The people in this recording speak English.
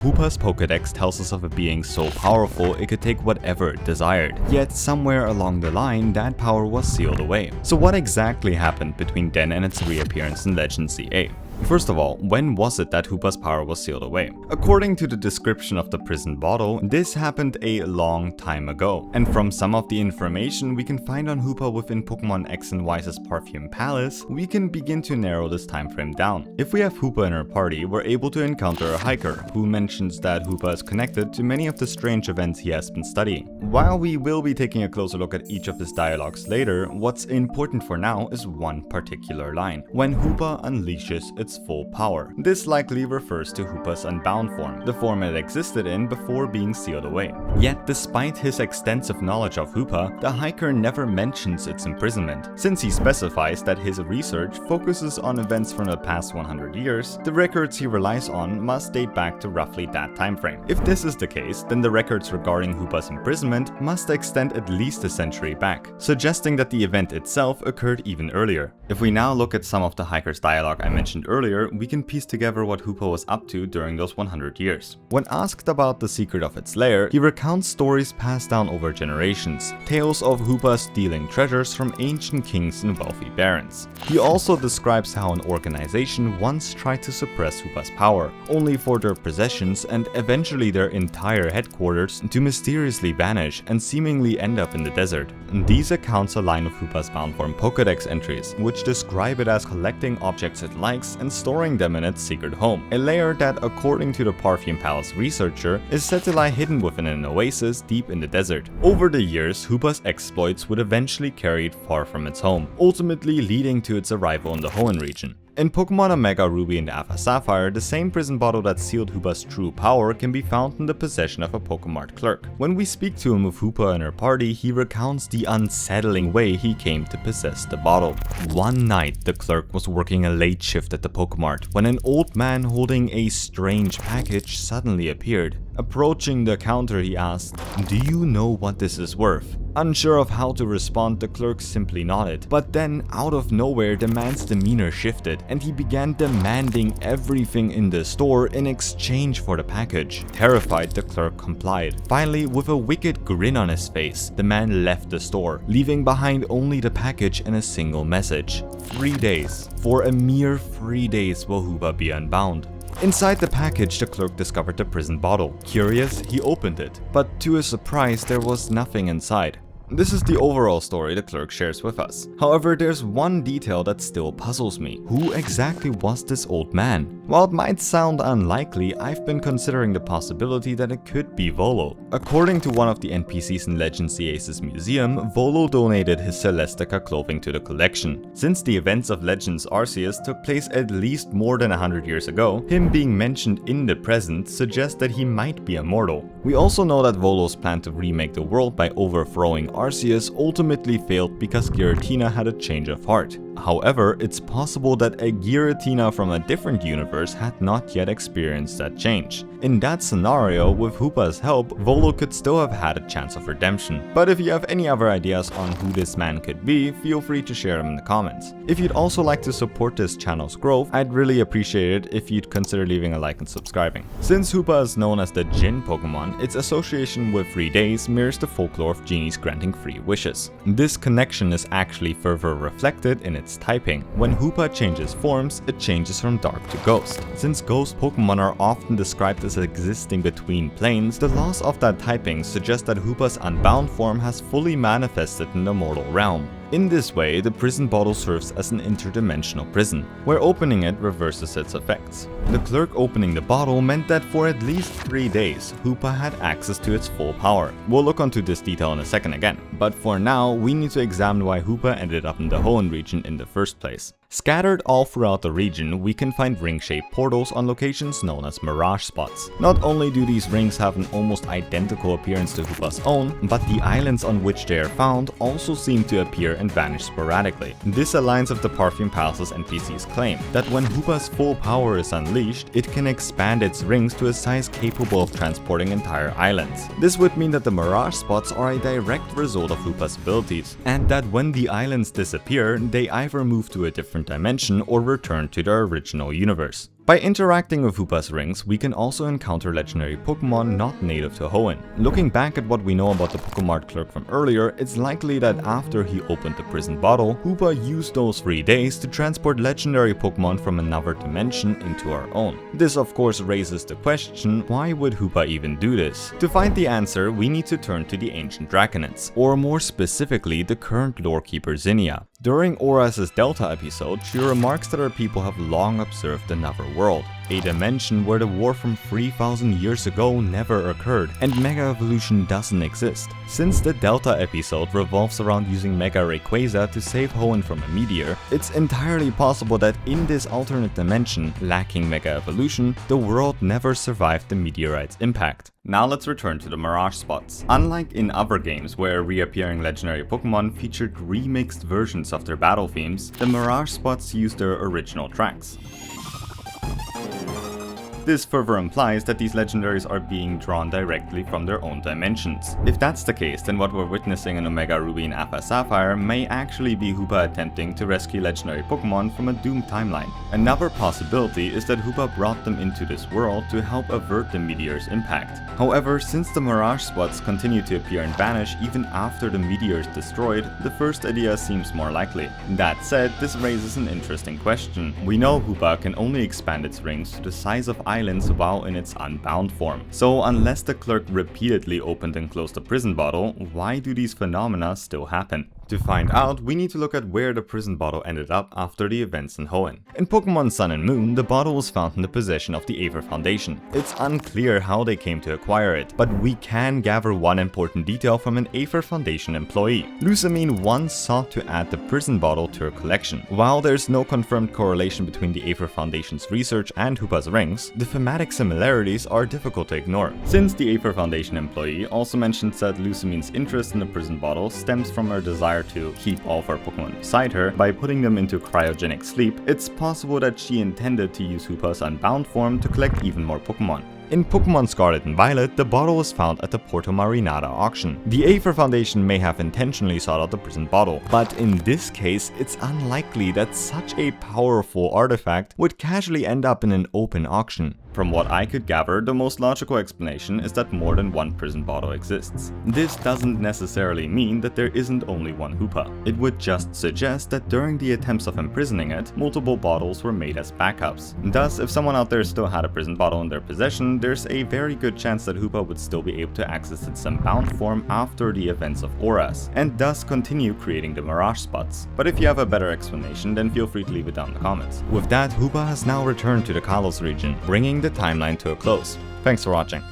Hoopa's Pokédex tells us of it being so powerful it could take whatever it desired, yet somewhere along the line that power was sealed away. So what exactly happened between then and its reappearance in Legend CA? First of all, when was it that Hoopa's power was sealed away? According to the description of the prison bottle, this happened a long time ago. And from some of the information we can find on Hoopa within Pokemon X and Y's Perfume Palace, we can begin to narrow this time frame down. If we have Hoopa in our party, we're able to encounter a hiker who mentions that Hoopa is connected to many of the strange events he has been studying. While we will be taking a closer look at each of his dialogues later, what's important for now is one particular line, when Hoopa unleashes its full power. This likely refers to Hoopa's Unbound form, the form it existed in before being sealed away. Yet despite his extensive knowledge of Hoopa, the hiker never mentions its imprisonment. Since he specifies that his research focuses on events from the past 100 years, the records he relies on must date back to roughly that time frame. If this is the case, then the records regarding Hoopa's imprisonment must extend at least a century back, suggesting that the event itself occurred even earlier. If we now look at some of the hiker's dialogue I mentioned earlier, we can piece together what Hoopa was up to during those 100 years. When asked about the secret of its lair, he recounts stories passed down over generations, tales of Hoopa stealing treasures from ancient kings and wealthy barons. He also describes how an organization once tried to suppress Hoopa's power, only for their possessions and eventually their entire headquarters to mysteriously vanish and seemingly end up in the desert. These accounts align with Hoopa's Bound Form Pokédex entries, which describe it as collecting objects it likes and storing them in its secret home, a lair that, according to the Perfume Palace researcher, is said to lie hidden within an oasis deep in the desert. Over the years, Hoopa's exploits would eventually carry it far from its home, ultimately leading to its arrival in the Hoenn region. In Pokemon Omega Ruby and Alpha Sapphire, the same prison bottle that sealed Hoopa's true power can be found in the possession of a Pokemart clerk. When we speak to him with Hoopa in her party, he recounts the unsettling way he came to possess the bottle. One night, the clerk was working a late shift at the Pokemart when an old man holding a strange package suddenly appeared. Approaching the counter, he asked, "Do you know what this is worth?" Unsure of how to respond, the clerk simply nodded. But then, out of nowhere, the man's demeanor shifted, and he began demanding everything in the store in exchange for the package. Terrified, the clerk complied. Finally, with a wicked grin on his face, the man left the store, leaving behind only the package and a single message. 3 days. For a mere 3 days will Hoopa be unbound. Inside the package, the clerk discovered the prison bottle. Curious, he opened it, but to his surprise, there was nothing inside. This is the overall story the clerk shares with us. However, there's one detail that still puzzles me. Who exactly was this old man? While it might sound unlikely, I've been considering the possibility that it could be Volo. According to one of the NPCs in Legend CA's museum, Volo donated his Celestica clothing to the collection. Since the events of Legends Arceus took place at least more than 100 years ago, him being mentioned in the present suggests that he might be immortal. We also know that Volo's plan to remake the world by overthrowing Arceus ultimately failed because Giratina had a change of heart. However, it's possible that a Giratina from a different universe had not yet experienced that change. In that scenario, with Hoopa's help, Volo could still have had a chance of redemption. But if you have any other ideas on who this man could be, feel free to share them in the comments. If you'd also like to support this channel's growth, I'd really appreciate it if you'd consider leaving a like and subscribing. Since Hoopa is known as the Djinn Pokemon, its association with 3 days mirrors the folklore of genies granting 3 wishes. This connection is actually further reflected in its typing. When Hoopa changes forms, it changes from dark to ghost. Since ghost Pokemon are often described as existing between planes, the loss of that typing suggests that Hoopa's Unbound form has fully manifested in the mortal realm. In this way, the prison bottle serves as an interdimensional prison, where opening it reverses its effects. The clerk opening the bottle meant that for at least 3 days, Hoopa had access to its full power. We'll look onto this detail in a second again, but for now, we need to examine why Hoopa ended up in the Hoenn region in the first place. Scattered all throughout the region, we can find ring-shaped portals on locations known as mirage spots. Not only do these rings have an almost identical appearance to Hoopa's own, but the islands on which they are found also seem to appear and vanish sporadically. This aligns with the Perfume Palace's NPC's claim that when Hoopa's full power is unleashed, it can expand its rings to a size capable of transporting entire islands. This would mean that the mirage spots are a direct result of Hoopa's abilities, and that when the islands disappear, they either move to a different dimension or return to their original universe. By interacting with Hoopa's rings, we can also encounter legendary Pokemon not native to Hoenn. Looking back at what we know about the Pokemart clerk from earlier, it's likely that after he opened the prison bottle, Hoopa used those 3 days to transport legendary Pokemon from another dimension into our own. This of course raises the question, why would Hoopa even do this? To find the answer, we need to turn to the ancient Draconids, or more specifically the current lorekeeper Zinnia. During Auras's Delta episode, she remarks that her people have long observed another world, a dimension where the war from 3000 years ago never occurred, and Mega Evolution doesn't exist. Since the Delta episode revolves around using Mega Rayquaza to save Hoenn from a meteor, it's entirely possible that in this alternate dimension, lacking Mega Evolution, the world never survived the meteorite's impact. Now let's return to the Mirage spots. Unlike in other games where reappearing legendary Pokemon featured remixed versions of their battle themes, the Mirage spots use their original tracks. This further implies that these legendaries are being drawn directly from their own dimensions. If that's the case, then what we're witnessing in Omega Ruby and Alpha Sapphire may actually be Hoopa attempting to rescue legendary Pokemon from a doomed timeline. Another possibility is that Hoopa brought them into this world to help avert the meteor's impact. However, since the Mirage spots continue to appear and vanish even after the meteor is destroyed, the first idea seems more likely. That said, this raises an interesting question. We know Hoopa can only expand its rings to the size of islands while in its unbound form. So unless the clerk repeatedly opened and closed the prison bottle, why do these phenomena still happen? To find out, we need to look at where the prison bottle ended up after the events in Hoenn. In Pokemon Sun and Moon, the bottle was found in the possession of the Aether Foundation. It's unclear how they came to acquire it, but we can gather one important detail from an Aether Foundation employee. Lusamine once sought to add the prison bottle to her collection. While there's no confirmed correlation between the Aether Foundation's research and Hoopa's rings, the thematic similarities are difficult to ignore. Since the Aether Foundation employee also mentions that Lusamine's interest in the prison bottle stems from her desire to keep all of her Pokemon beside her by putting them into cryogenic sleep, it's possible that she intended to use Hoopa's unbound form to collect even more Pokemon. In Pokemon Scarlet and Violet, the bottle was found at the Porto Marinada auction. The Aether Foundation may have intentionally sought out the prison bottle, but in this case, it's unlikely that such a powerful artifact would casually end up in an open auction. From what I could gather, the most logical explanation is that more than one prison bottle exists. This doesn't necessarily mean that there isn't only one Hoopa. It would just suggest that during the attempts of imprisoning it, multiple bottles were made as backups. Thus, if someone out there still had a prison bottle in their possession, there's a very good chance that Hoopa would still be able to access its unbound form after the events of Auras, and thus continue creating the Mirage spots. But if you have a better explanation, then feel free to leave it down in the comments. With that, Hoopa has now returned to the Kalos region, bringing the timeline to a close. Thanks for watching.